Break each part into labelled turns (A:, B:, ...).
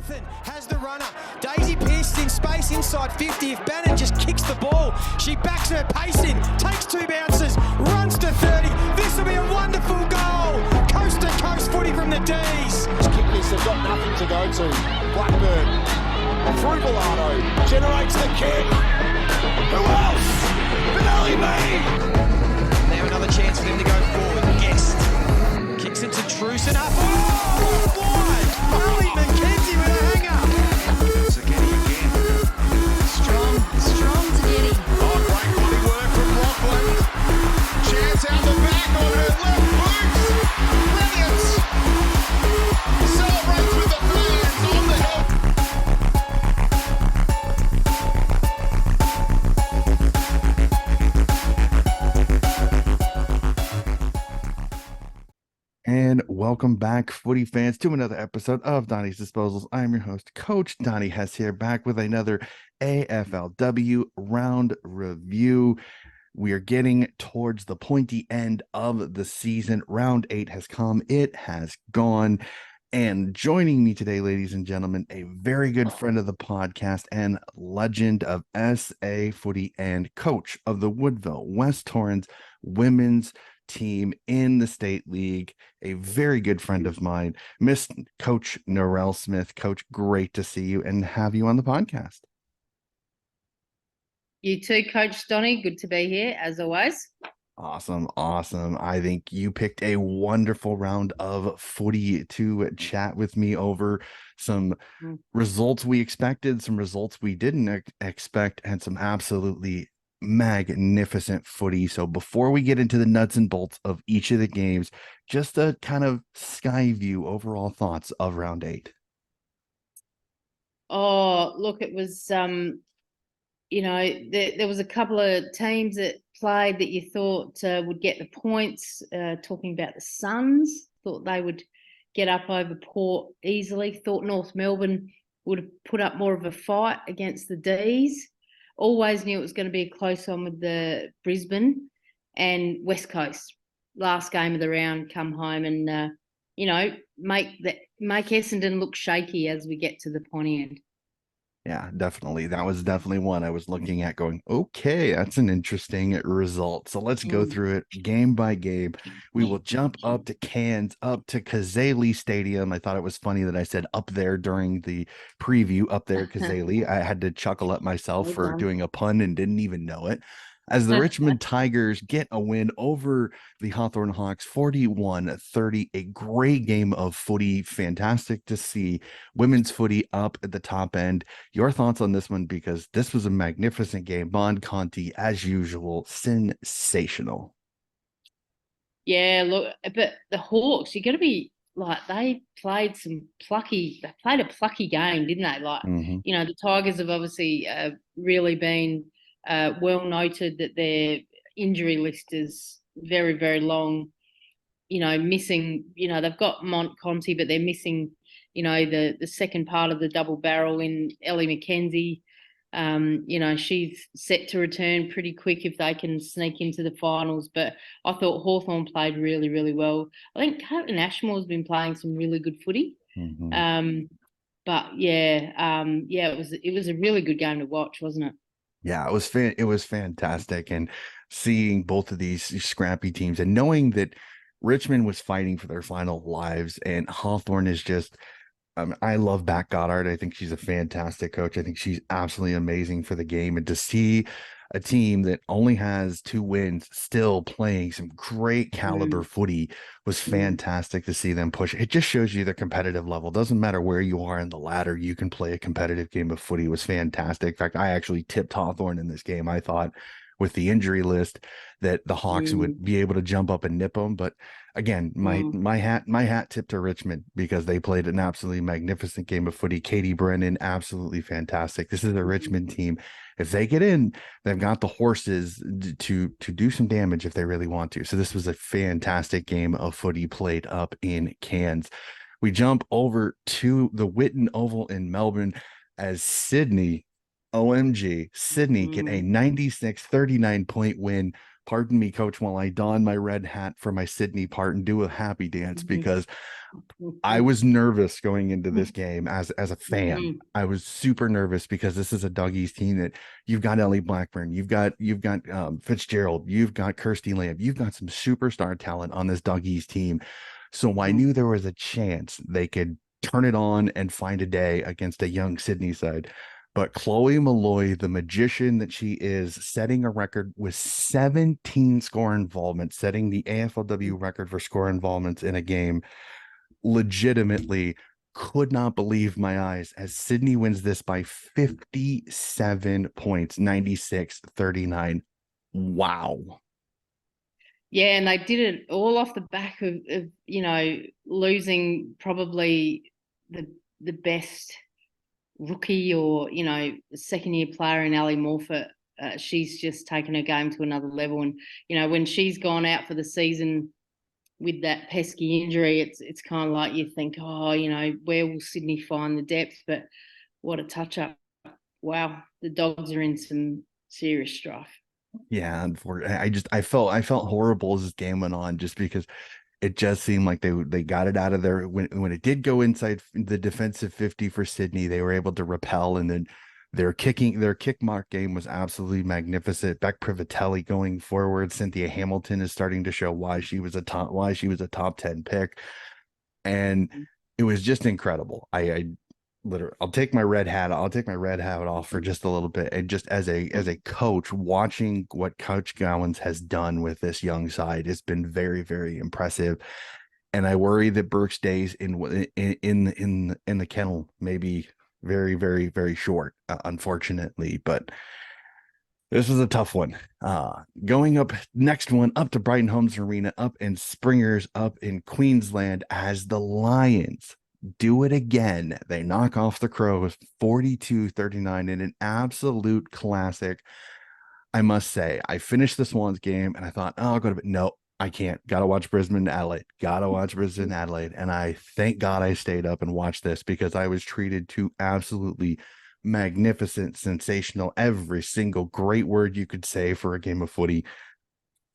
A: Nathan has the runner. Daisy Pearce in space inside 50. If Bannon just kicks the ball, she backs her pace in, takes 2 bounces, runs to 30. This will be a wonderful goal. Coast to coast footy from the D's.
B: Kickers have got nothing to go to. Blackburn through Bilardo, generates the kick. Who else? Benelli May.
A: Now another chance for them to go forward. Guest kicks it to Truce and up. Oh, wide. Ali McKenzie with a hanger.
C: Zagetti again. Strong Zagetti.
B: Oh, great body work from Lachlan. Chance out the back on her left boot. Brilliant. Celebrates with the fans on the hill.
D: And welcome back, footy fans, to another episode of Donnie's Disposals. I'm your host, Coach Donnie Hess, here back with another AFLW round review. We are getting towards the pointy end of the season. Round 8 has come. It has gone. And joining me today, ladies and gentlemen, a very good friend of the podcast and legend of SA footy and coach of the Woodville West Torrens women's team in the state league, a very good friend of mine, Miss Coach Norelle Smith. Coach, great to see you and have you on the podcast.
C: You too, Coach Donnie. Good to be here, as always.
D: Awesome. I think you picked a wonderful round of footy to chat with me over. Some results we expected, some results we didn't expect, and some absolutely magnificent footy. So before we get into the nuts and bolts of each of the games, just a kind of sky view, overall thoughts of round 8.
C: Oh, look, it was, there was a couple of teams that played that you thought would get the points. Talking about the Suns, thought they would get up over Port easily. Thought North Melbourne would have put up more of a fight against the D's. Always knew it was going to be a close one with the Brisbane and West Coast. Last game of the round, come home and make Essendon look shaky as we get to the pointy end.
D: Yeah, definitely. That was definitely one I was looking at going, okay, that's an interesting result. So let's go through it game by game. We will jump up to Cairns, up to Kazali Stadium. I thought it was funny that I said up there during the preview, up there, Kazali. I had to chuckle at myself for doing a pun and didn't even know it. As the Richmond Tigers get a win over the Hawthorn Hawks, 41-30, a great game of footy. Fantastic to see women's footy up at the top end. Your thoughts on this one, because this was a magnificent game. Bond Conti, as usual, sensational.
C: Yeah, look, but the Hawks, you're going to be like, they played a plucky game, didn't they? Like, the Tigers have obviously really been well noted that their injury list is very, very long. Missing, they've got Mont Conti, but they're missing, the second part of the double barrel in Ellie McKenzie. She's set to return pretty quick if they can sneak into the finals. But I thought Hawthorn played really, really well. I think Caitlin Ashmore's been playing some really good footy. But it was a really good game to watch, wasn't it?
D: Yeah, it was fantastic. And seeing both of these scrappy teams and knowing that Richmond was fighting for their final lives and Hawthorn is just, I love Bat Goddard. I think she's a fantastic coach. I think she's absolutely amazing for the game. And to see a team that only has 2 wins still playing some great caliber footy was fantastic to see them push. It just shows you the competitive level. Doesn't matter where you are in the ladder, you can play a competitive game of footy. It was fantastic. In fact, I actually tipped Hawthorn in this game. I thought with the injury list that the Hawks would be able to jump up and nip them. But again, my hat tipped to Richmond because they played an absolutely magnificent game of footy. Katie Brennan, absolutely fantastic. This is a Richmond team. If they get in, they've got the horses to do some damage if they really want to. So this was a fantastic game of footy played up in Cairns. We jump over to the Whitten Oval in Melbourne as Sydney, OMG, Sydney get a 96-39 point win pardon me, coach, while I don my red hat for my Sydney part and do a happy dance, because I was nervous going into this game as a fan. I was super nervous because this is a Dougie's team that you've got Ellie Blackburn, you've got Fitzgerald, you've got Kirsty Lamb, you've got some superstar talent on this Dougie's team. So I knew there was a chance they could turn it on and find a day against a young Sydney side. But Chloe Malloy, the magician that she is, setting a record with 17 score involvements, setting the AFLW record for score involvements in a game. Legitimately could not believe my eyes as Sydney wins this by 57 points, 96-39. Wow.
C: Yeah, and they did it all off the back of losing probably the best rookie or second year player in Ali Morfitt. She's just taken her game to another level, and when she's gone out for the season with that pesky injury, it's kind of like you think, where will Sydney find the depth? But what a touch up. Wow, the Dogs are in some serious strife.
D: Yeah, I felt horrible as this game went on, just because it just seemed like they got it out of there when it did go inside the defensive 50 for Sydney. They were able to repel, and then their kick mark game was absolutely magnificent. Beck Privatelli going forward. Cynthia Hamilton is starting to show why she was a top 10 pick, and it was just incredible. I literally, I'll take my red hat off for just a little bit, and just as a coach, watching what Coach Gowans has done with this young side has been very, very impressive. And I worry that Burke's days in the kennel may be very, very, very short, unfortunately. But this is a tough one. Going up, next one up to Brighton Homes Arena, up in Springers, up in Queensland, as the Lions do it again. They knock off the Crows 42-39 in an absolute classic. I must say, I finished the Swans game and I thought, oh, I'll go to bed. No, I can't. Gotta watch Brisbane Adelaide. And I thank God I stayed up and watched this, because I was treated to absolutely magnificent, sensational, every single great word you could say for a game of footy.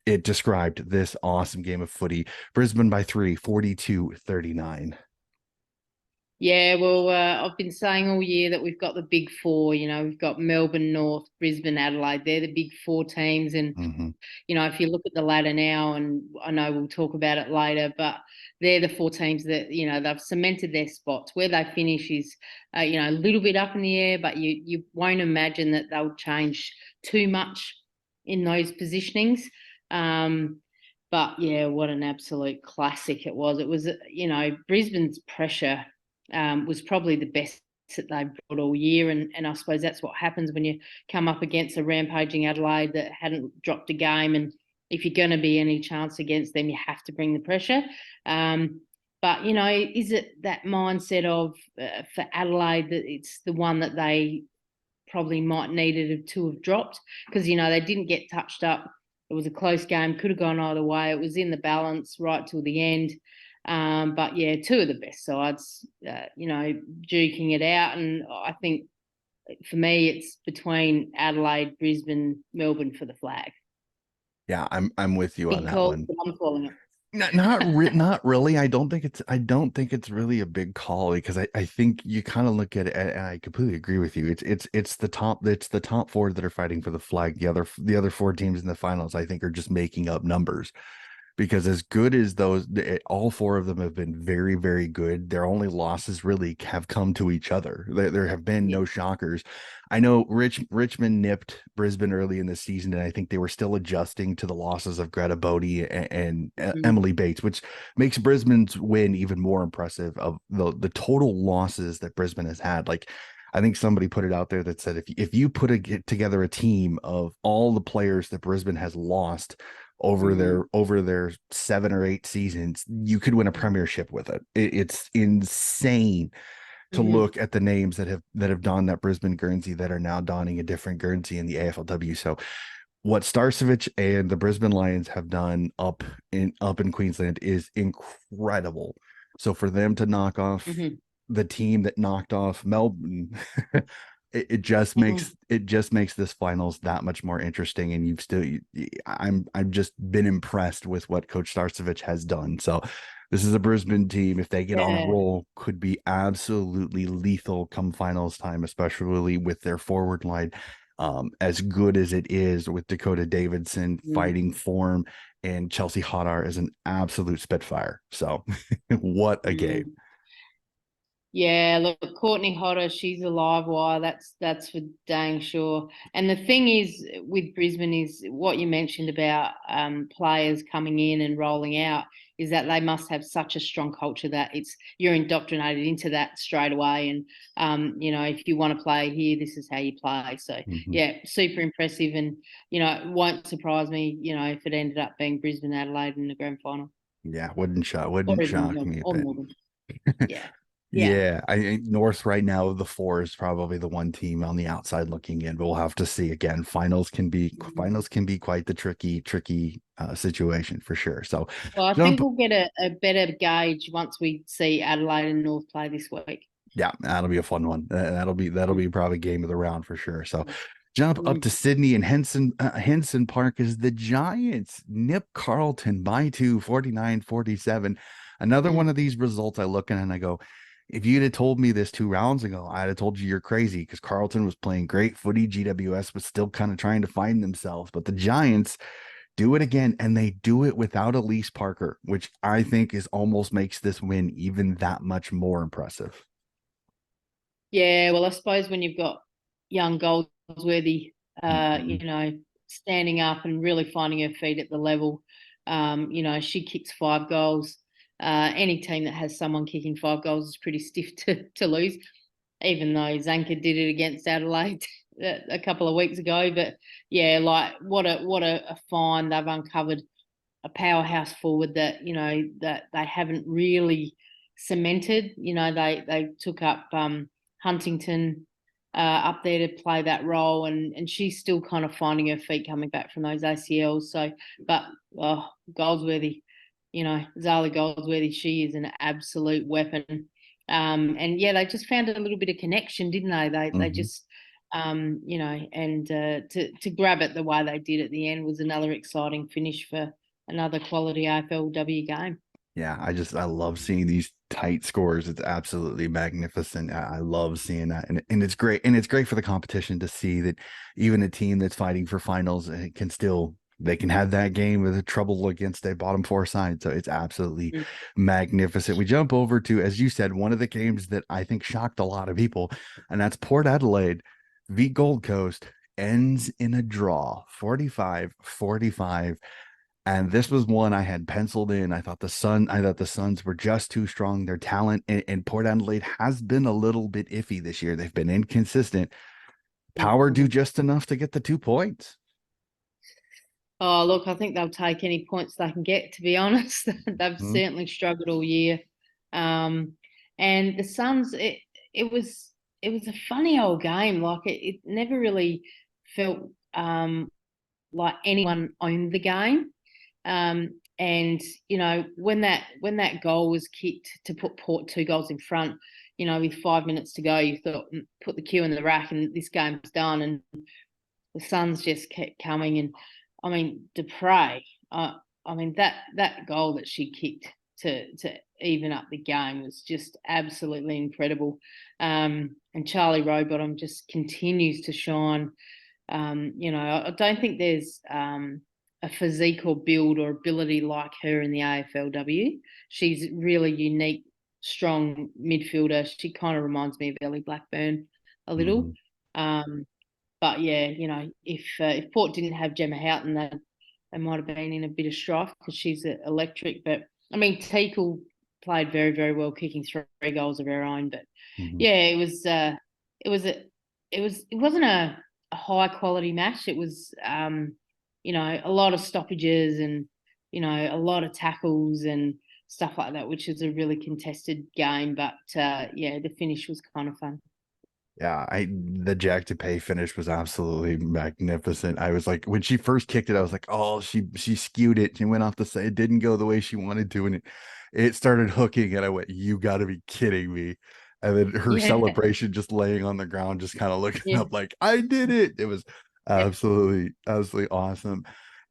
D: It described this awesome game of footy. Brisbane by 3, 42-39.
C: Yeah, well, I've been saying all year that we've got the big four. We've got Melbourne, North, Brisbane, Adelaide. They're the big four teams. And, if you look at the ladder now, and I know we'll talk about it later, but they're the four teams that, they've cemented their spots. Where they finish is, a little bit up in the air, but you won't imagine that they'll change too much in those positionings. But, yeah, what an absolute classic it was. It was, Brisbane's pressure was probably the best that they brought all year. And I suppose that's what happens when you come up against a rampaging Adelaide that hadn't dropped a game. And if you're going to be any chance against them, you have to bring the pressure. But, is it that mindset of for Adelaide that it's the one that they probably might needed to have dropped? Because, they didn't get touched up. It was a close game, could have gone either way. It was in the balance right till the end. But yeah, two of the best sides, duking it out. And I think for me, it's between Adelaide, Brisbane, Melbourne for the flag.
D: Yeah, I'm with you on that one.
C: I'm calling it.
D: Not really. I don't think it's really a big call, because I think you kind of look at it, and I completely agree with you. It's the top four that are fighting for the flag. The other four teams in the finals, I think, are just making up numbers. Because as good as those, all four of them have been very, very good. Their only losses really have come to each other. There have been no shockers. I know Richmond nipped Brisbane early in the season, and I think they were still adjusting to the losses of Greta Bodie and Emily Bates, which makes Brisbane's win even more impressive. Of the total losses that Brisbane has had, like, I think somebody put it out there that said if you put together a team of all the players that Brisbane has lost over their 7 or 8 seasons, you could win a premiership with it. It's insane to look at the names that have donned that Brisbane Guernsey that are now donning a different Guernsey in the AFLW. So what Starcevich and the Brisbane Lions have done up in Queensland is incredible. So for them to knock off the team that knocked off Melbourne it just makes this finals that much more interesting. And I've just been impressed with what Coach Starcevich has done. So this is a Brisbane team, if they get on a roll, could be absolutely lethal come finals time, especially with their forward line. As good as it is with Dakota Davidson fighting form, and Chelsea Hodar is an absolute spitfire. So what a game.
C: Yeah, look, Courtney Hodder, she's a live wire. That's for dang sure. And the thing is with Brisbane is what you mentioned about players coming in and rolling out is that they must have such a strong culture that you're indoctrinated into that straight away. And if you want to play here, this is how you play. So yeah, super impressive. And it won't surprise me, if it ended up being Brisbane Adelaide in the grand final.
D: Yeah, wouldn't shock me a bit.
C: Yeah.
D: Yeah, I North right now, the 4 is probably the one team on the outside looking in, but we'll have to see. Again, finals can be quite the tricky situation for sure. So
C: I think we'll get a better gauge once we see Adelaide and North play this week.
D: Yeah, that'll be a fun one. That'll be probably game of the round for sure. So jump up to Sydney, and Henson Park is the Giants nip Carlton by 2, 49-47. Another one of these results I look at and I go, if you'd have told me this 2 rounds ago, I'd have told you you're crazy, because Carlton was playing great footy. GWS was still kind of trying to find themselves, but the Giants do it again, and they do it without Elise Parker, which I think almost makes this win even that much more impressive.
C: Yeah, well, I suppose when you've got young Goldsworthy, standing up and really finding her feet at the level, she kicks 5 goals. Any team that has someone kicking 5 goals is pretty stiff to lose, even though Zanka did it against Adelaide a couple of weeks ago. But yeah, like what a find. They've uncovered a powerhouse forward that that they haven't really cemented. They took up Huntington up there to play that role, and she's still kind of finding her feet coming back from those ACLs. So, but Goldsworthy. Zali Goldsworthy, she is an absolute weapon. And yeah, they just found a little bit of connection, didn't they? They just, and to grab it the way they did at the end was another exciting finish for another quality AFLW game.
D: Yeah, I love seeing these tight scores. It's absolutely magnificent. I love seeing that. And it's great. And it's great for the competition to see that even a team that's fighting for finals they can have that game with trouble against a bottom 4 side. So it's absolutely magnificent. We jump over to, as you said, one of the games that I think shocked a lot of people, and that's Port Adelaide v Gold Coast, ends in a draw, 45-45. And this was one I had penciled in. I thought the Suns were just too strong. Their talent and Port Adelaide has been a little bit iffy this year. They've been inconsistent. Power do just enough to get the 2 points.
C: Oh, look, I think they'll take any points they can get, to be honest. They've certainly struggled all year. And the Suns, it was a funny old game. Like it never really felt like anyone owned the game. And when that goal was kicked to put Port 2 goals in front, with 5 minutes to go, you thought, put the cue in the rack and this game's done. And the Suns just kept coming. And I mean, Dupre, that goal that she kicked to even up the game was just absolutely incredible. And Charlie Rowbottom just continues to shine. I don't think there's a physique or build or ability like her in the AFLW. She's really unique, strong midfielder. She kind of reminds me of Ellie Blackburn a little. But yeah, if Port didn't have Gemma Houghton, they might have been in a bit of strife because she's electric. But I mean, Teakle played very, very well, kicking 3 goals of her own. But yeah, it wasn't a high quality match. It was a lot of stoppages and a lot of tackles and stuff like that, which is a really contested game. But yeah, the finish was kind of fun.
D: Yeah, the Jack to pay finish was absolutely magnificent. I was like, when she first kicked it, I was like, oh, she skewed it. She went off the side. It didn't go the way she wanted to, and it started hooking, and I went, you got to be kidding me. And then her
C: Yeah.
D: celebration, just laying on the ground, just kind of looking
C: Yeah.
D: up like, I did it. It was absolutely awesome.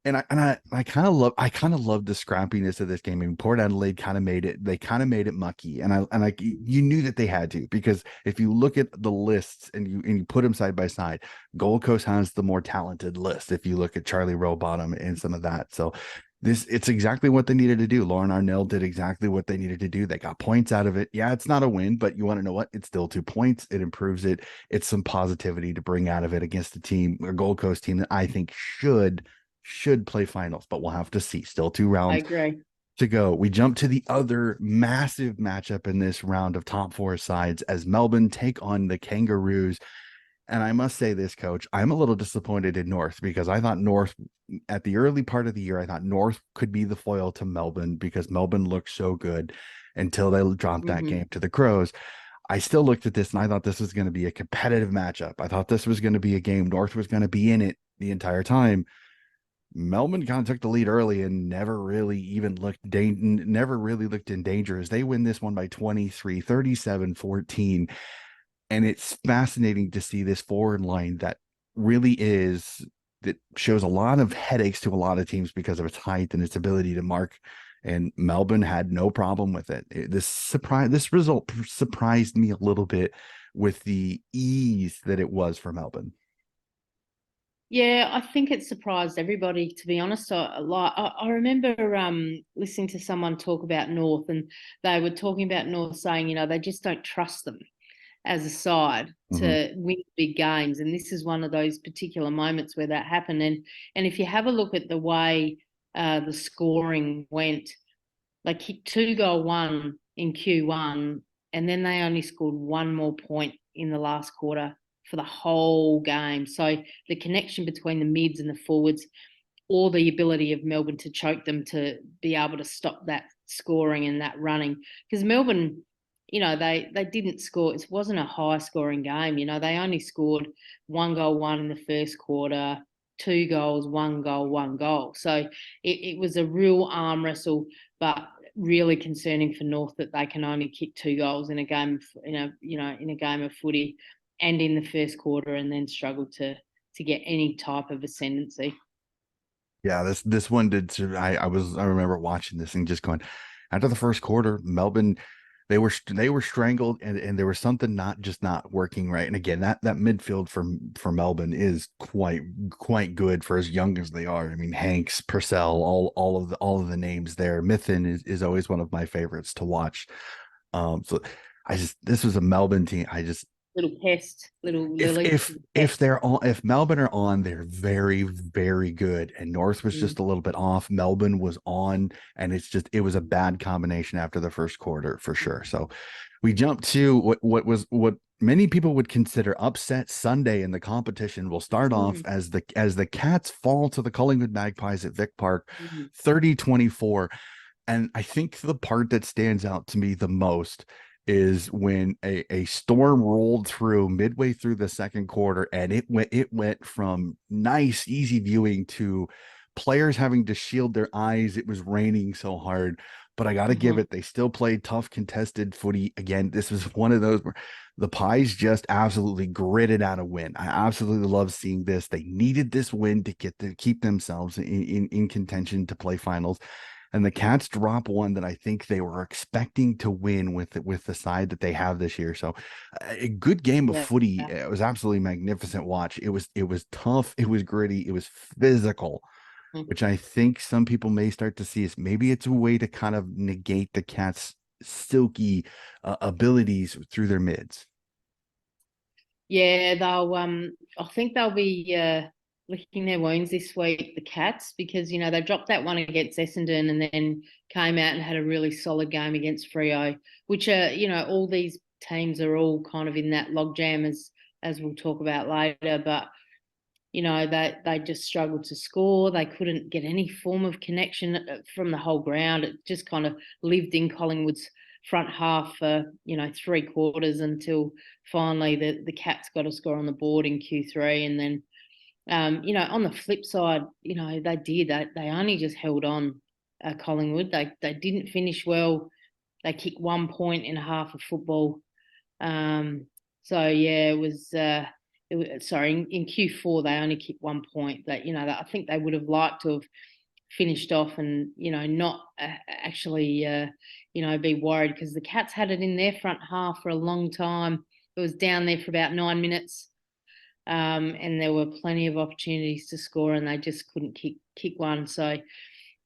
D: And I kind of love the scrappiness of this game. I mean, Port Adelaide kind of made it, they kind of made it mucky. And you knew that they had to, because if you look at the lists and you put them side by side, Gold Coast has the more talented list. If you look at Charlie Rowbottom and some of that. So it's exactly what they needed to do. Lauren Arnell did exactly what they needed to do. They got points out of it. Yeah, it's not a win, but you want to know what? It's still 2 points. It improves it. It's some positivity to bring out of it against a team, a Gold Coast team that I think should play finals, but we'll have to see. Still 2 rounds
C: I agree.
D: to go. We jump to the other massive matchup in this round of top 4 sides as Melbourne take on the Kangaroos. And I must say this, Coach, I'm a little disappointed in North, because I thought North, at the early part of the year, I thought North could be the foil to Melbourne, because Melbourne looked so good until they dropped that game to the Crows. I still looked at this and I thought this was going to be a competitive matchup. I thought this was going to be a game North was going to be in it the entire time. Melbourne kind of took the lead early and never really looked in danger, as they win this one by 23, 37-14. And it's fascinating to see this forward line that shows a lot of headaches to a lot of teams because of its height and its ability to mark. And Melbourne had no problem with it. This result surprised me a little bit with the ease that it was for Melbourne.
C: Yeah, I think it surprised everybody, to be honest. I remember listening to someone talk about North, and they were talking about North saying, they just don't trust them as a side to win big games. And this is one of those particular moments where that happened. And if you have a look at the way the scoring went, they kicked 2-1 in Q1, and then they only scored one more point in the last quarter for the whole game. So the connection between the mids and the forwards, or the ability of Melbourne to choke them, to be able to stop that scoring and that running. Because Melbourne, they didn't score. It wasn't a high scoring game. They only scored 1 goal, 1 in the first quarter, 2 goals, 1 goal, 1 goal. So it was a real arm wrestle, but really concerning for North that they can only kick 2 goals in a game, in a game of footy, and in the first quarter, and then struggle to get any type of ascendancy.
D: Yeah, this one did. I remember watching this and just going, after the first quarter, Melbourne, they were strangled, and there was something not working right. And again, that midfield for Melbourne is quite good for as young as they are. I mean, Hanks, Purcell, all of the names there. Mithen is always one of my favorites to watch. So this was a Melbourne team.
C: Little pest, little Lily.
D: If Melbourne are on, they're very, very good. And North was just a little bit off. Melbourne was on, and it was a bad combination after the first quarter for sure. So we jump to what many people would consider upset Sunday in the competition. Will start off as the Cats fall to the Collingwood Magpies at Vic Park, 30-24. And I think the part that stands out to me the most is when a storm rolled through midway through the second quarter, and it went from nice, easy viewing to players having to shield their eyes. It was raining so hard, but I got to give it, they still played tough, contested footy. Again, this was one of those where the Pies just absolutely gritted out a win. I absolutely love seeing this. They needed this win to keep themselves in contention to play finals. And the Cats drop one that I think they were expecting to win with the side that they have this year. So a good game of footy. It was absolutely magnificent watch. It was tough. It was gritty. It was physical, which I think some people may start to see as maybe it's a way to kind of negate the Cats' silky abilities through their mids.
C: Yeah, I think they'll be licking their wounds this week, the Cats, because they dropped that one against Essendon and then came out and had a really solid game against Freo, which all these teams are all kind of in that logjam as we'll talk about later. But they just struggled to score. They couldn't get any form of connection from the whole ground. It just kind of lived in Collingwood's front half for 3 quarters until finally the Cats got a score on the board in Q3. And then on the flip side, they only just held on. Collingwood, they didn't finish well. They kicked 1 point in a half of football. So yeah, it was. Sorry, in Q4 they only kicked 1 point. That I think they would have liked to have finished off and not actually be worried, because the Cats had it in their front half for a long time. It was down there for about 9 minutes, and there were plenty of opportunities to score, and they just couldn't kick one. So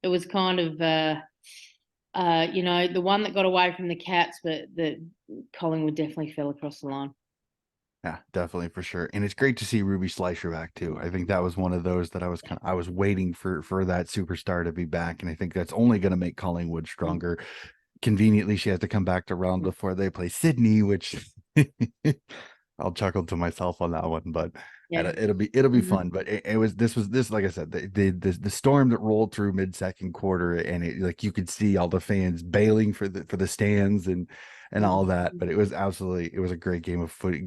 C: it was kind of the one that got away from the Cats, but the Collingwood definitely fell across the line.
D: Yeah, definitely for sure. And it's great to see Ruby Slicer back too. I think that was one of those that I was waiting for that superstar to be back. And I think that's only going to make Collingwood stronger. Conveniently, she has to come back to round before they play Sydney, which I'll chuckle to myself on that one, but
C: Yeah.
D: it'll be fun. But this like I said, the storm that rolled through mid-second quarter, and it, like, you could see all the fans bailing for the stands and all that. But it was a great game of footy,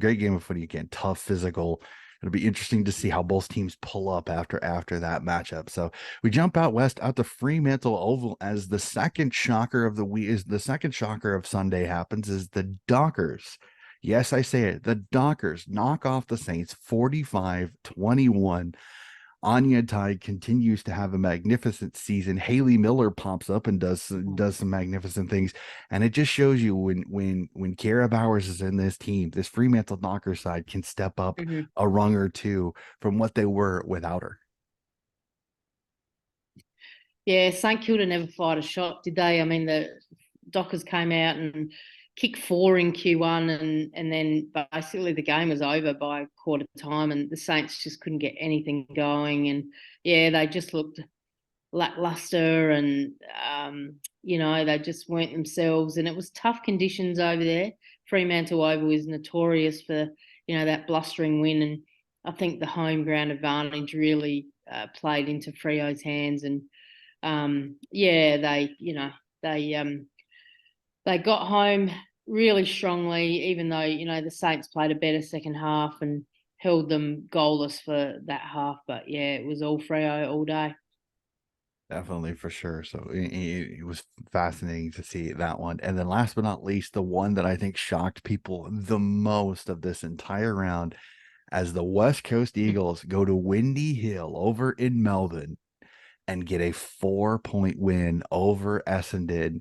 D: again, tough, physical. It'll be interesting to see how both teams pull up after that matchup. So we jump out west, out to Fremantle Oval, as the second shocker of the week is the second shocker of Sunday happens, is the Dockers. Yes, I say it. The Dockers knock off the Saints 45-21. Anya Tide continues to have a magnificent season. Haley Miller pops up and does some magnificent things, and it just shows you when Kara Bowers is in this team, this Fremantle Dockers side can step up a rung or two from what they were without her.
C: Yeah, St Kilda never fired a shot, did they? I mean, the Dockers came out and kicked 4 in Q1, and then basically the game was over by quarter time, and the Saints just couldn't get anything going. And yeah, they just looked lackluster, and they just weren't themselves. And it was tough conditions over there. Fremantle Oval is notorious for that blustering wind, and I think the home ground advantage really played into Freo's hands. And they got home really strongly, even though the Saints played a better second half and held them goalless for that half. But yeah, it was all Freo all day.
D: Definitely, for sure. So it was fascinating to see that one. And then last but not least, the one that I think shocked people the most of this entire round, as the West Coast Eagles go to Windy Hill over in Melbourne and get a 4-point win over Essendon.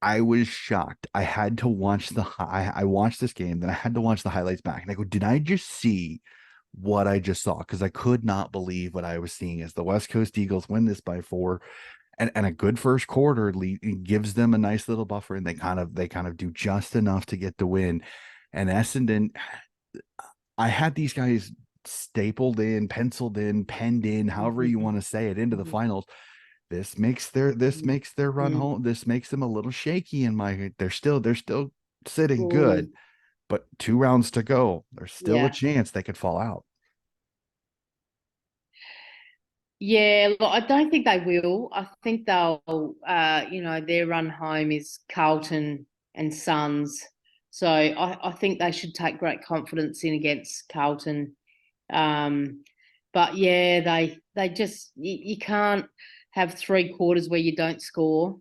D: I was shocked. I had to watch I watched this game, then I had to watch the highlights back, and I go, did I just see what I just saw? Because I could not believe what I was seeing, as the West Coast Eagles win this by 4, and a good first quarter lead gives them a nice little buffer, and they kind of do just enough to get the win. And Essendon, I had these guys stapled in, penciled in, penned in, however you want to say it, into the finals. This makes their run home. This makes them a little shaky in my head. They're still sitting good, but 2 rounds to go. There's still a chance they could fall out.
C: Yeah, look, I don't think they will. I think they'll, their run home is Carlton and Suns. So I think they should take great confidence in against Carlton. But yeah, they just, you can't have 3 quarters where you don't score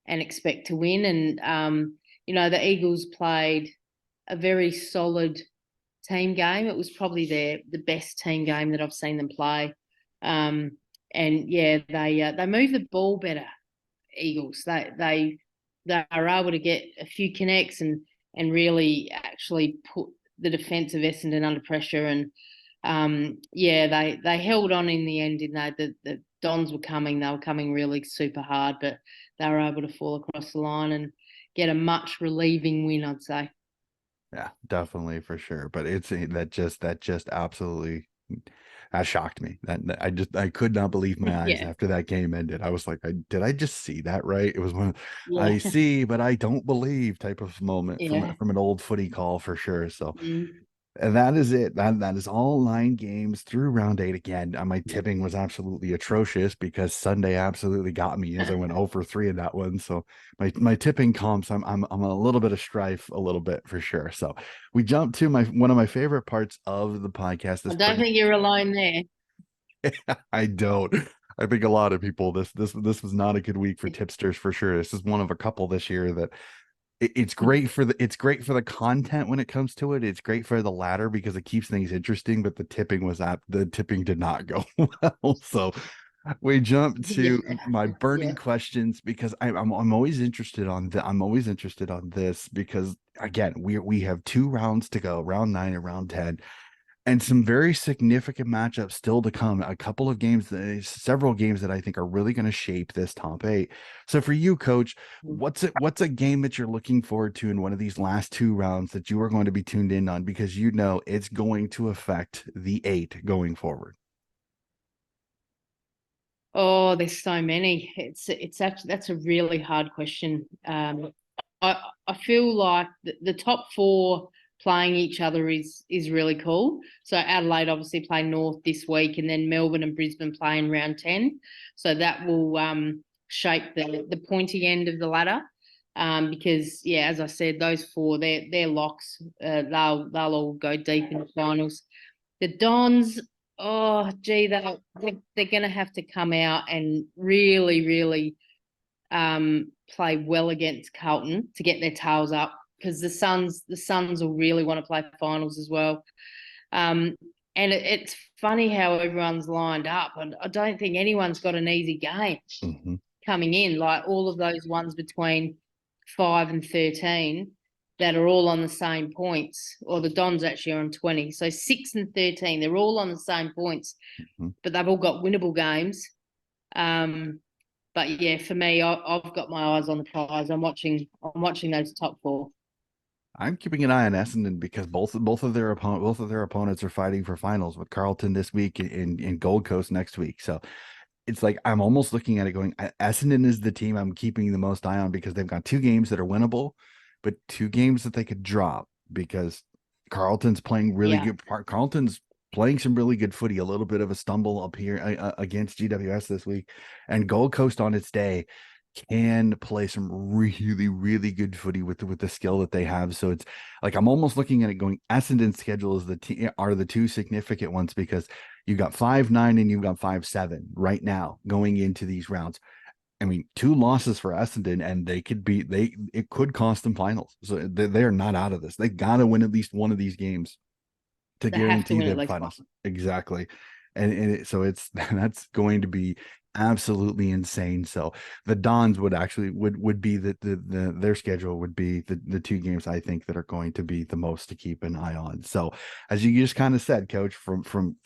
C: and expect to win. And, the Eagles played a very solid team game. It was probably the best team game that I've seen them play. And yeah, they move the ball better, Eagles. They are able to get a few connects and really actually put the defence of Essendon under pressure. And they held on in the end. The Dons were coming. They were coming really super hard, but they were able to fall across the line and get a much relieving win, I'd say.
D: Yeah, definitely, for sure. But it's that just absolutely, that shocked me. That I could not believe my eyes after that game ended. I was like, did I just see that right? It was one I see, but I don't believe type of moment from an old footy call, for sure. So and that is it. That is all 9 games through round 8. Again, my tipping was absolutely atrocious because Sunday absolutely got me, as I went 0 for 3 in that one. So my tipping comps, I'm a little bit of strife, a little bit, for sure. So we jump to one of my favorite parts of the podcast.
C: I don't think you're alone there.
D: I don't. I think a lot of people, this was not a good week for tipsters, for sure. This is one of a couple this year that it's great for the content when it comes to it. It's great for the ladder because it keeps things interesting, but the tipping did not go well. So we jump to my burning questions because I'm always interested on this because again, we have 2 rounds to go, round 9 and round 10, and some very significant matchups still to come. A couple of games, several games that I think are really going to shape this top 8. So for you, Coach, what's a game that you're looking forward to in one of these last 2 rounds that you are going to be tuned in on because you know it's going to affect the 8 going forward?
C: Oh, there's so many. It's actually, that's a really hard question. I feel like the top 4 playing each other is really cool. So Adelaide obviously play North this week, and then Melbourne and Brisbane play in round 10. So that will shape the pointy end of the ladder. Because as I said, those 4 they're locks. They'll all go deep in the finals. The Dons, oh gee, they're going to have to come out and really, really play well against Carlton to get their tails up, because the Suns will really want to play finals as well. And it's funny how everyone's lined up, and I don't think anyone's got an easy game coming in. Like all of those ones between 5 and 13 that are all on the same points, or the Dons actually are on 20. So 6 and 13, they're all on the same points, but they've all got winnable games. But yeah, for me, I've got my eyes on the prize. I'm watching those top 4.
D: I'm keeping an eye on Essendon because both of their opponents are fighting for finals, with Carlton this week in Gold Coast next week. So it's like I'm almost looking at it going, Essendon is the team I'm keeping the most eye on because they've got 2 games that are winnable, but 2 games that they could drop because Carlton's playing really good. Carlton's playing some really good footy, a little bit of a stumble up here against GWS this week, and Gold Coast on its day can play some really, really good footy with the skill that they have. So it's like I'm almost looking at it going, Essendon's schedule are the 2 significant ones because you've got 5-9 and you've got 5-7 right now going into these rounds. I mean, 2 losses for Essendon, and it could cost them finals. So they are not out of this. They got to win at least one of these games to guarantee their finals. Exactly. So that's going to be absolutely insane. So the Dons would be their schedule would be the 2 games I think that are going to be the most to keep an eye on. So as you just kind of said, Coach, from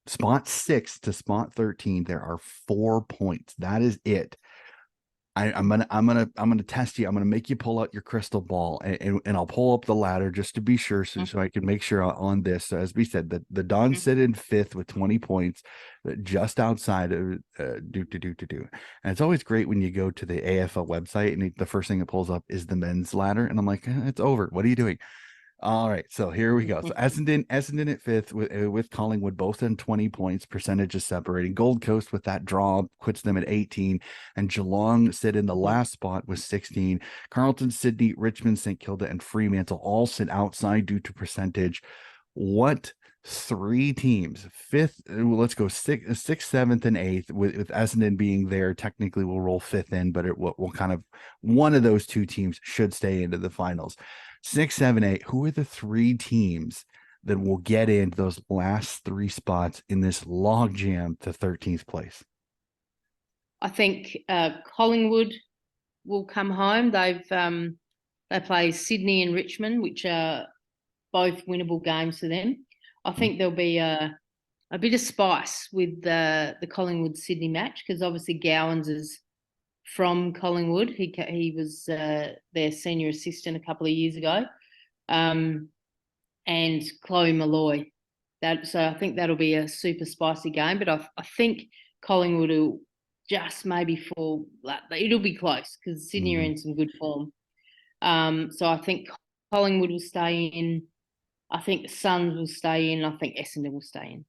D: spot 6 to spot 13, there are 4 points. That is it. I'm gonna test you. I'm gonna make you pull out your crystal ball, and I'll pull up the ladder just to be sure, so I can make sure on this. So as we said, the Dons sit in 5th with 20 points, just outside of And it's always great when you go to the AFL website and the first thing that pulls up is the men's ladder, and I'm like, it's over. What are you doing? All right, so here we go. So Essendon at 5th with Collingwood, both in 20 points. Percentages separating. Gold Coast with that draw puts them at 18, and Geelong sit in the last spot with 16. Carlton, Sydney, Richmond, St Kilda, and Fremantle all sit outside due to percentage. What 3 teams? 5th, let's go 6th, 7th, and 8th, with Essendon being there. Technically, we'll roll 5th in, but it will kind of one of those 2 teams should stay into the finals. 6, 7, 8. Who are the 3 teams that will get into those last 3 spots in this logjam to 13th place?
C: I think Collingwood will come home. They play Sydney and Richmond, which are both winnable games for them. I think there'll be a bit of spice with the Collingwood Sydney match, because obviously Gowans is from Collingwood. He was their senior assistant a couple of years ago, and Chloe Malloy. So I think that'll be a super spicy game. But I think Collingwood will just maybe fall. It'll be close because Sydney are in some good form. So I think Collingwood will stay in. I think the Suns will stay in. I think Essendon will stay in.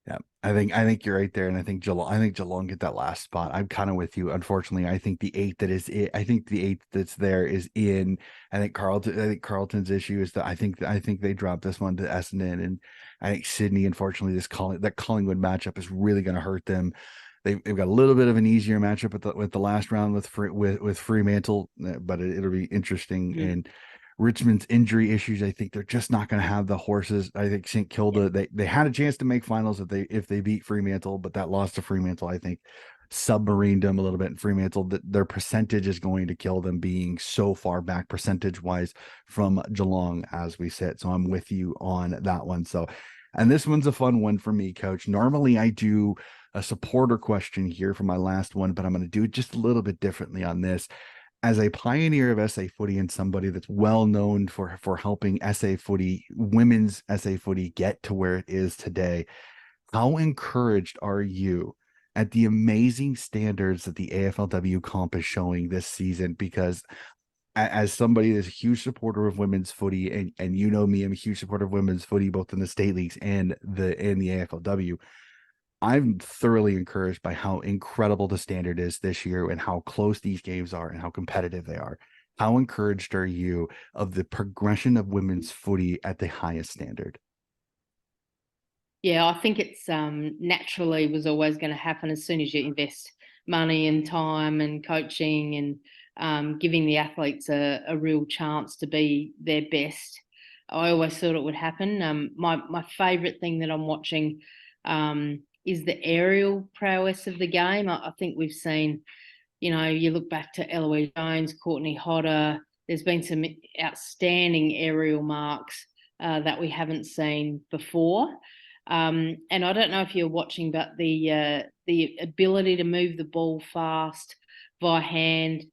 D: Yeah, I think you're right there, and I think Geelong get that last spot. I'm kind of with you. Unfortunately, I think the 8 that is it. I think the 8 that's there is in. I think Carlton's issue is that I think they dropped this one to Essendon, and I think Sydney. Unfortunately, that Collingwood matchup is really going to hurt them. they've got a little bit of an easier matchup with the last round with Fremantle, but it'll be interesting.
C: Mm.
D: And Richmond's injury issues, I think they're just not going to have the horses. I think St. Kilda, they had a chance to make finals if they beat Fremantle, but that loss to Fremantle, I think, submarined them a little bit. In Fremantle, that their percentage is going to kill them, being so far back percentage wise from Geelong as we sit. So I'm with you on that one. So, and this one's a fun one for me, Coach. Normally I do a supporter question here for my last one, but I'm going to do it just a little bit differently on this. As a pioneer of SA footy and somebody that's well known for helping SA footy, women's SA footy, get to where it is today, how encouraged are you at the amazing standards that the AFLW comp is showing this season? Because as somebody that's a huge supporter of women's footy, and you know me, I'm a huge supporter of women's footy, both in the state leagues and the AFLW. I'm thoroughly encouraged by how incredible the standard is this year and how close these games are and how competitive they are. How encouraged are you of the progression of women's footy at the highest standard?
C: Yeah, I think it's naturally was always going to happen as soon as you invest money and time and coaching and giving the athletes a real chance to be their best. I always thought it would happen. My favourite thing that I'm watching is the aerial prowess of the game. I think we've seen, you look back to Eloise Jones, Courtney Hodder. There's been some outstanding aerial marks that we haven't seen before. And I don't know if you're watching, but the ability to move the ball fast by hand,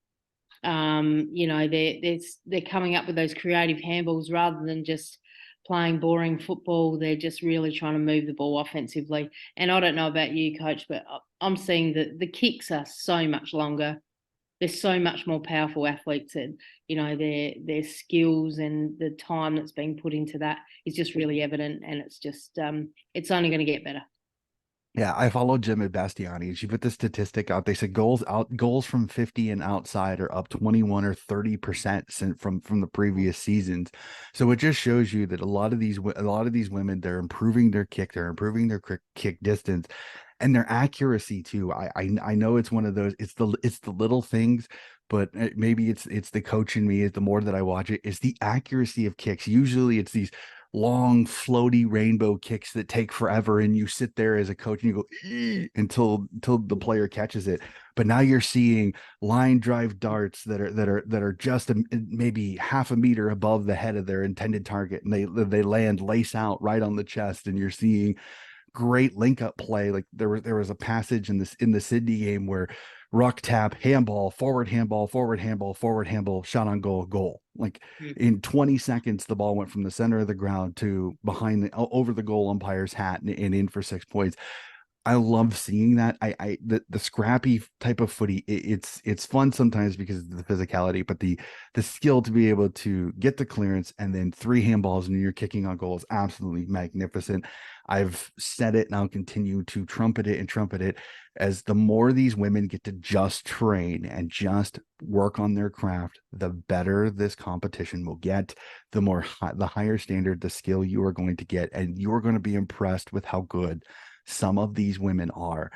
C: they're coming up with those creative handballs rather than just playing boring football. They're just really trying to move the ball offensively. And I don't know about you, Coach, but I'm seeing that the kicks are so much longer. They're so much more powerful athletes, and their skills and the time that's being put into that is just really evident, and it's just it's only going to get better.
D: Yeah, I followed Jim at Bastiani, and she put the statistic out. They said goals from 50 and outside are up 21 or 30% from the previous seasons. So it just shows you that a lot of these women, they're improving their kick, they're improving their kick distance, and their accuracy too. I know it's one of those. It's the little things, but maybe it's the coach in me. The more that I watch it, is the accuracy of kicks. Usually, it's these long floaty rainbow kicks that take forever, and you sit there as a coach and you go until the player catches it. But now you're seeing line drive darts that are just maybe half a meter above the head of their intended target, and they land lace out right on the chest, and you're seeing great link up play. Like there was a passage in the Sydney game where ruck tap, handball, forward handball, forward handball, forward handball, shot on goal. Like in 20 seconds, the ball went from the center of the ground to behind over the goal umpire's hat and in for 6 points. I love seeing that. The scrappy type of footy, it's fun sometimes because of the physicality, but the skill to be able to get the clearance and then 3 handballs and you're kicking on goal is absolutely magnificent. I've said it and I'll continue to trumpet it as the more these women get to just train and just work on their craft, the better this competition will get, the higher standard, the skill you are going to get, and you are going to be impressed with how good some of these women are.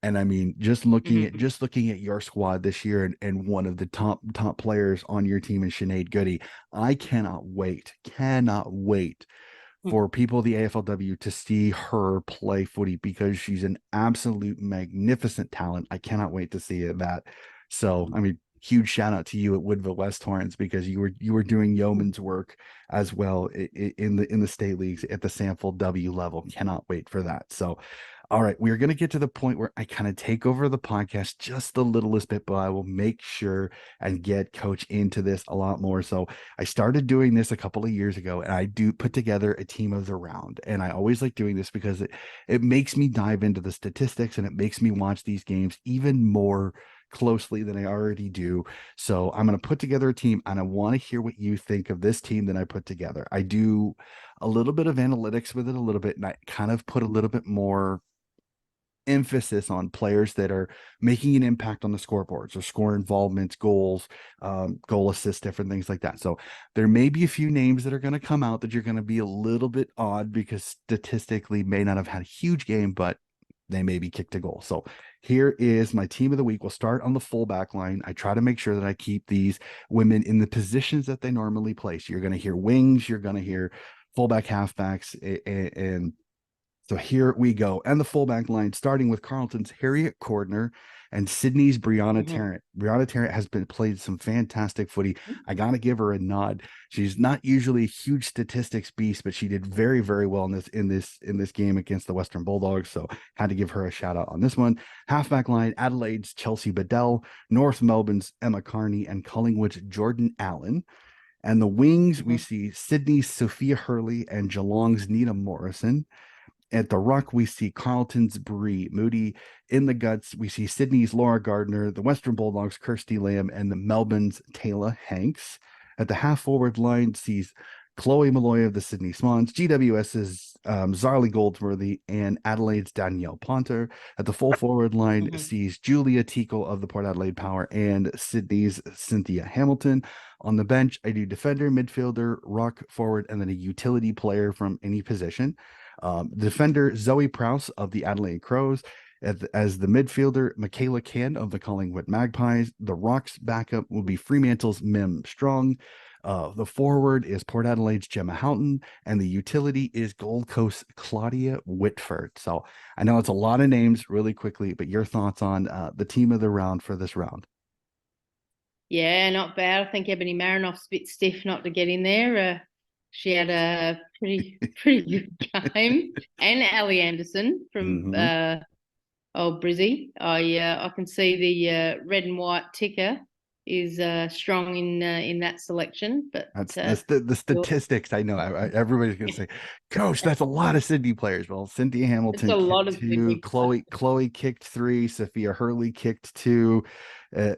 D: And I mean, just looking at your squad this year and one of the top players on your team is Sinead Goody. I cannot wait for people at the AFLW to see her play footy because she's an absolute magnificent talent. I cannot wait to see that. So, I mean, huge shout out to you at Woodville West Torrens because you were doing yeoman's work as well in the state leagues at the Sample W level. Cannot wait for that. So, all right, we're going to get to the point where I kind of take over the podcast just the littlest bit, but I will make sure and get Coach into this a lot more. So I started doing this a couple of years ago, and I do put together a team of the round. And I always like doing this because it makes me dive into the statistics and it makes me watch these games even more closely than I already do. So I'm going to put together a team, and I want to hear what you think of this team that I put together. I do a little bit of analytics with it a little bit, and I kind of put a little bit more emphasis on players that are making an impact on the scoreboards or score involvements, goals, goal assists, different things like that. So there may be a few names that are going to come out that you're going to be a little bit odd because statistically may not have had a huge game, but they may be kicked a goal. So here is my team of the week. We'll start on the fullback line. I try to make sure that I keep these women in the positions that they normally play. So you're going to hear wings, you're going to hear fullback, halfbacks, and so here we go. And the fullback line, starting with Carleton's Harriet Cordner and Sydney's Brianna Tarrant. Brianna Tarrant has played some fantastic footy. I got to give her a nod. She's not usually a huge statistics beast, but she did very, very well in this game against the Western Bulldogs. So had to give her a shout out on this one. Halfback line, Adelaide's Chelsea Bedell, North Melbourne's Emma Carney, and Collingwood's Jordan Allen. And the wings, we see Sydney's Sophia Hurley and Geelong's Nina Morrison. At the ruck, we see Carleton's Bree Moody. In the guts, we see Sydney's Laura Gardner, the Western Bulldogs' Kirsty Lamb, and the Melbourne's Taylor Hanks. At the half-forward line, sees Chloe Malloy of the Sydney Swans, GWS's Zarly Goldsworthy, and Adelaide's Danielle Ponter. At the full forward line, sees Julia Tico of the Port Adelaide Power and Sydney's Cynthia Hamilton. On the bench, I do defender, midfielder, ruck, forward, and then a utility player from any position. Defender Zoe Prowse of the Adelaide Crows, as the midfielder Michaela Can of the Collingwood Magpies. The Rocks backup will be Fremantle's Mim Strong. The forward is Port Adelaide's Gemma Houghton, and the utility is Gold Coast Claudia Whitford. So I know it's a lot of names really quickly, but your thoughts on the team of the round for this round?
C: Yeah, not bad. I think Ebony Marinoff's a bit stiff not to get in there. She had a pretty good game, and Ali Anderson from Brizzy. I can see the red and white ticker is strong in that selection. But
D: that's the statistics. I know everybody's gonna say, Coach, that's a lot of Sydney players. Well, Cynthia Hamilton
C: a lot
D: kicked
C: of Sydney
D: two, Chloe kicked 3, Sophia Hurley kicked 2.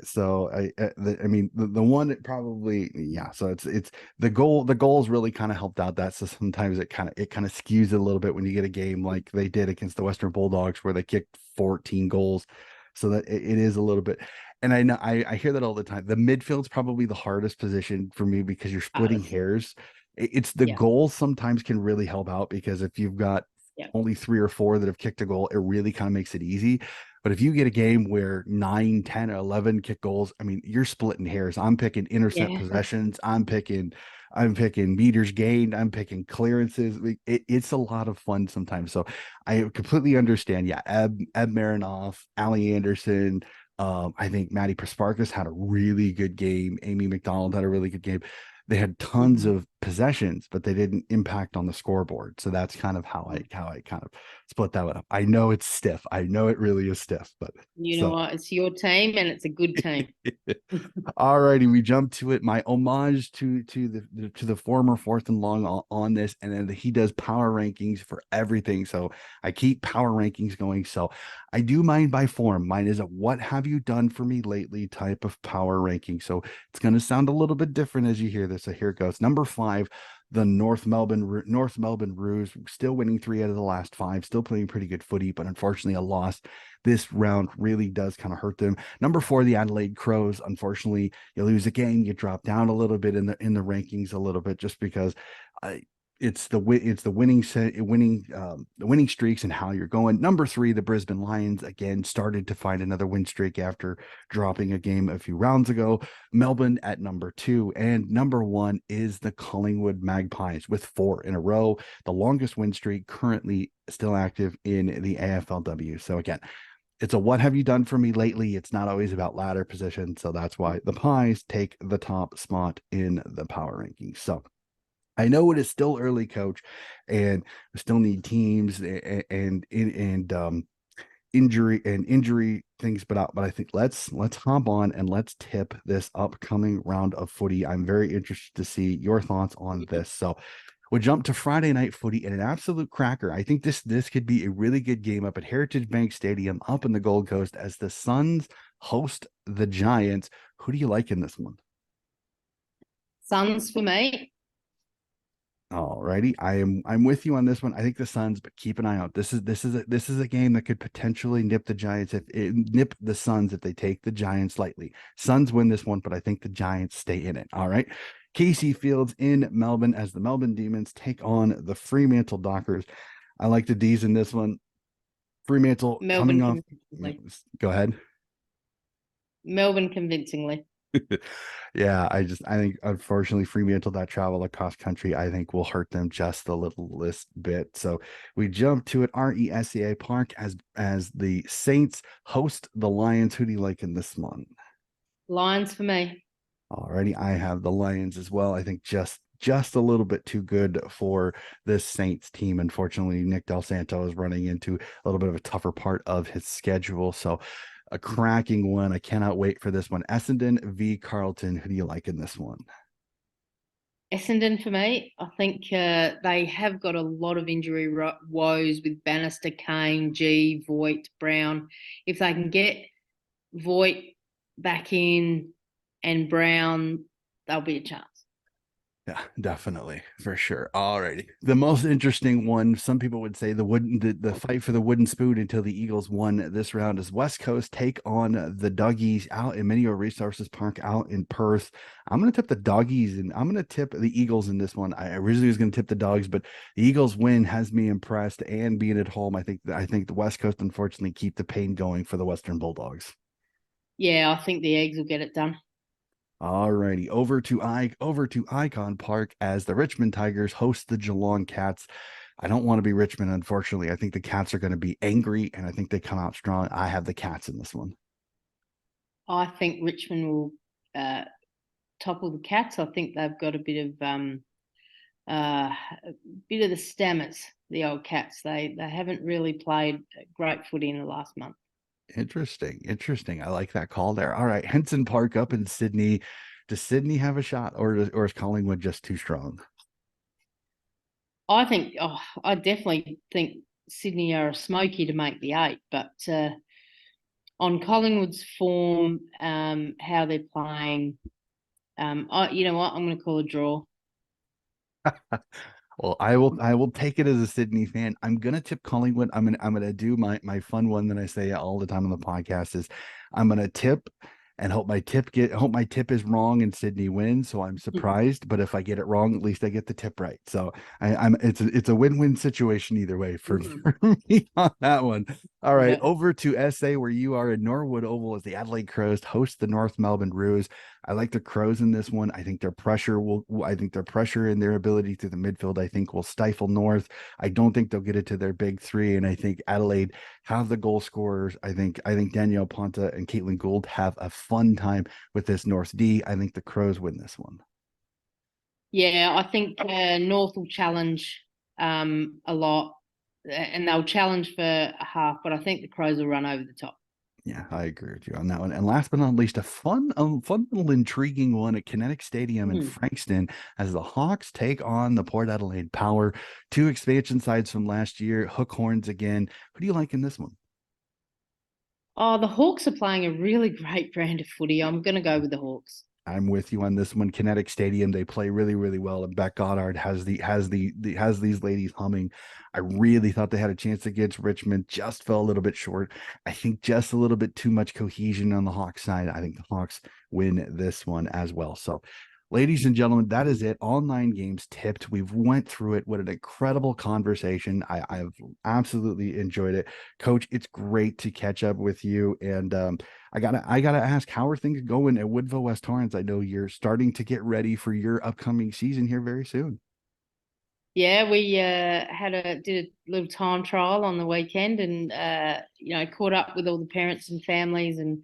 D: So I mean the one that probably so it's the goals really kind of helped out that. So sometimes it kind of skews it a little bit when you get a game like they did against the Western Bulldogs where they kicked 14 goals. So that it is a little bit. And I know I hear that all the time. The midfield's probably the hardest position for me because you're splitting hairs. It's the goals sometimes can really help out because if you've got only 3 or 4 that have kicked a goal, it really kind of makes it easy. But if you get a game where 9, 10, or 11 kick goals, I mean, you're splitting hairs. I'm picking intercept possessions. I'm picking meters gained. I'm picking clearances. It's a lot of fun sometimes. So I completely understand. Yeah, Eb Marinoff, Ali Anderson. I think Maddie Prasparkas had a really good game. Amy McDonald had a really good game. They had tons of possessions, but they didn't impact on the scoreboard. So that's kind of how I kind of split that one up. I know it's stiff. I know it really is stiff, but
C: you know what? It's your team and it's a good team.
D: All righty, we jump to it. My homage to the former fourth and long on this, and then he does power rankings for everything. So I keep power rankings going. So I do mine by form. Mine is a what have you done for me lately type of power ranking. So it's going to sound a little bit different as you hear this. So here it goes. Number 5, the North Melbourne Roos, still winning 3 out of the last 5, still playing pretty good footy, but unfortunately a loss this round really does kind of hurt them. Number 4, the Adelaide Crows. Unfortunately, you lose a game, you drop down a little bit in the rankings a little bit, just because it's the winning streaks and how you're going. Number 3, the Brisbane Lions again started to find another win streak after dropping a game a few rounds ago. Melbourne at number 2, and number 1 is the Collingwood Magpies with 4 in a row, the longest win streak currently still active in the AFLW. So again, it's a what have you done for me lately. It's not always about ladder position, so that's why the Pies take the top spot in the power rankings. So I know it is still early, Coach, and we still need teams and injury things, but I think let's hop on and let's tip this upcoming round of footy. I'm very interested to see your thoughts on this. So we'll jump to Friday night footy and an absolute cracker. I think this could be a really good game up at Heritage Bank Stadium up in the Gold Coast as the Suns host the Giants. Who do you like in this one?
C: Suns for me.
D: All righty, I'm with you on this one. I think the Suns, but keep an eye out. This is a game that could potentially nip the Suns if they take the Giants lightly. Suns win this one, but I think the Giants stay in it. All right. Casey Fields in Melbourne as the Melbourne Demons take on the Fremantle Dockers. I like the D's in this one. Fremantle
C: Melbourne
D: coming off.
C: convincingly.
D: Go ahead.
C: Melbourne convincingly.
D: Yeah, I think unfortunately Fremantle, that travel across country, I think will hurt them just a little bit. So we jump to it. RESCA Park as the Saints host the Lions. Who do you like in this one?
C: Lions for me.
D: Alrighty, I have the Lions as well. I think just a little bit too good for this Saints team. Unfortunately, Nick Del Santo is running into a little bit of a tougher part of his schedule. So a cracking one. I cannot wait for this one. Essendon v Carlton. Who do you like in this one?
C: Essendon for me. I think they have got a lot of injury woes with Bannister, Kane, G, Voigt, Brown. If they can get Voigt back in and Brown, there'll be a chance.
D: Yeah, definitely, for sure. All righty. The most interesting one, some people would say the fight for the wooden spoon until the Eagles won this round, is West Coast take on the Doggies out in Minio Resources Park out in Perth. I'm going to tip the Doggies and I'm going to tip the Eagles in this one. I originally was going to tip the Dogs, but the Eagles win has me impressed, and being at home, I think the West Coast unfortunately keep the pain going for the Western Bulldogs.
C: Yeah, I think the Eggs will get it done.
D: All righty, over to Icon Park as the Richmond Tigers host the Geelong Cats. I don't want to be Richmond, unfortunately. I think the Cats are going to be angry, and I think they come out strong. I have the Cats in this one.
C: I think Richmond will topple the Cats. I think they've got a bit of the stammers, the old Cats. They haven't really played great footy in the last month.
D: Interesting. I like that call there. All right, Henson Park up in Sydney. Does Sydney have a shot, or is Collingwood just too strong?
C: I definitely think Sydney are a smoky to make the 8, but on Collingwood's form, how they're playing, you know what? I'm going to call a draw.
D: Well, I will take it as a Sydney fan. I'm gonna tip Collingwood. I'm gonna do my fun one that I say all the time on the podcast is I'm gonna tip and hope my tip is wrong and Sydney wins. So I'm surprised, but if I get it wrong, at least I get the tip right. So it's a win-win situation either way for me on that one. All right, over to SA where you are in Norwood Oval as the Adelaide Crows host the North Melbourne Roos. I like the Crows in this one. I think their pressure and their ability through the midfield, I think, will stifle North. I don't think they'll get it to their big three. And I think Adelaide have the goal scorers. I think Danielle Ponta and Caitlin Gould have a fun time with this North D. I think the Crows win this one.
C: Yeah, I think North will challenge a lot, and they'll challenge for a half, but I think the Crows will run over the top.
D: Yeah, I agree with you on that one. And last but not least, a fun little intriguing one at Kinetic Stadium in Frankston as the Hawks take on the Port Adelaide Power. 2 expansion sides from last year, hook horns again. Who do you like in this one?
C: Oh, the Hawks are playing a really great brand of footy. I'm going to go with the Hawks.
D: I'm with you on this one. Kinetic Stadium, they play really, really well, and Beck Goddard has these ladies humming. I really thought they had a chance against Richmond, just fell a little bit short. I think just a little bit too much cohesion on the Hawks side. I think the Hawks win this one as well. So, ladies and gentlemen, that is it. All 9 games tipped. We've went through it. What an incredible conversation. I've absolutely enjoyed it. Coach, it's great to catch up with you. And I gotta ask, how are things going at Woodville West Torrens? I know you're starting to get ready for your upcoming season here very soon.
C: Yeah, we did a little time trial on the weekend, and caught up with all the parents and families, and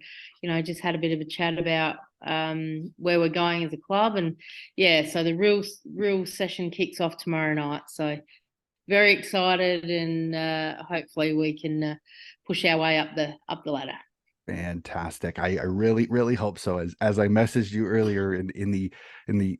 C: just had a bit of a chat about where we're going as a club, and so the real session kicks off tomorrow night. So very excited, and hopefully we can push our way up the ladder.
D: Fantastic. I really, really hope so. As I messaged you earlier in the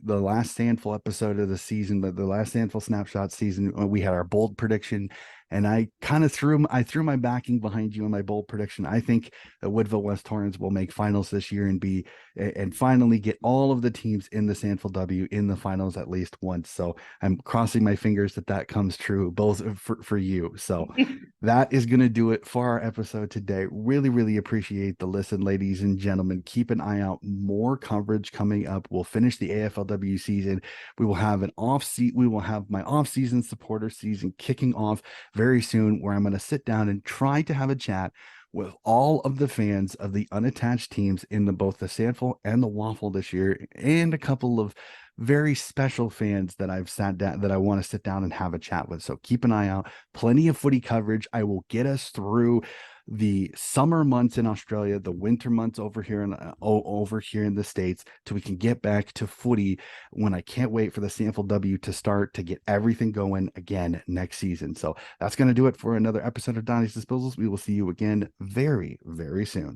D: last handful episode of the season, the last handful snapshot season, we had our bold prediction, and I kind of threw my backing behind you in my bold prediction. I think that Woodville West Torrens will make finals this year and finally get all of the teams in the AFLW in the finals at least once. So I'm crossing my fingers that comes true, both for you. So that is going to do it for our episode today. Really, really appreciate the listen, ladies and gentlemen. Keep an eye out. More coverage coming up. We'll finish the AFLW season. We will have my off-season supporter season kicking off very soon, where I'm going to sit down and try to have a chat with all of the fans of the unattached teams in both the Sandful and the Waffle this year, and a couple of very special fans that I've sat down that I want to sit down and have a chat with. So keep an eye out. Plenty of footy coverage. I will get us through the summer months in Australia, the winter months over here in the States, till we can get back to footy, when I can't wait for the AFLW to start, to get everything going again next season. So that's going to do it for another episode of Donnie's Disposals. We will see you again very, very soon.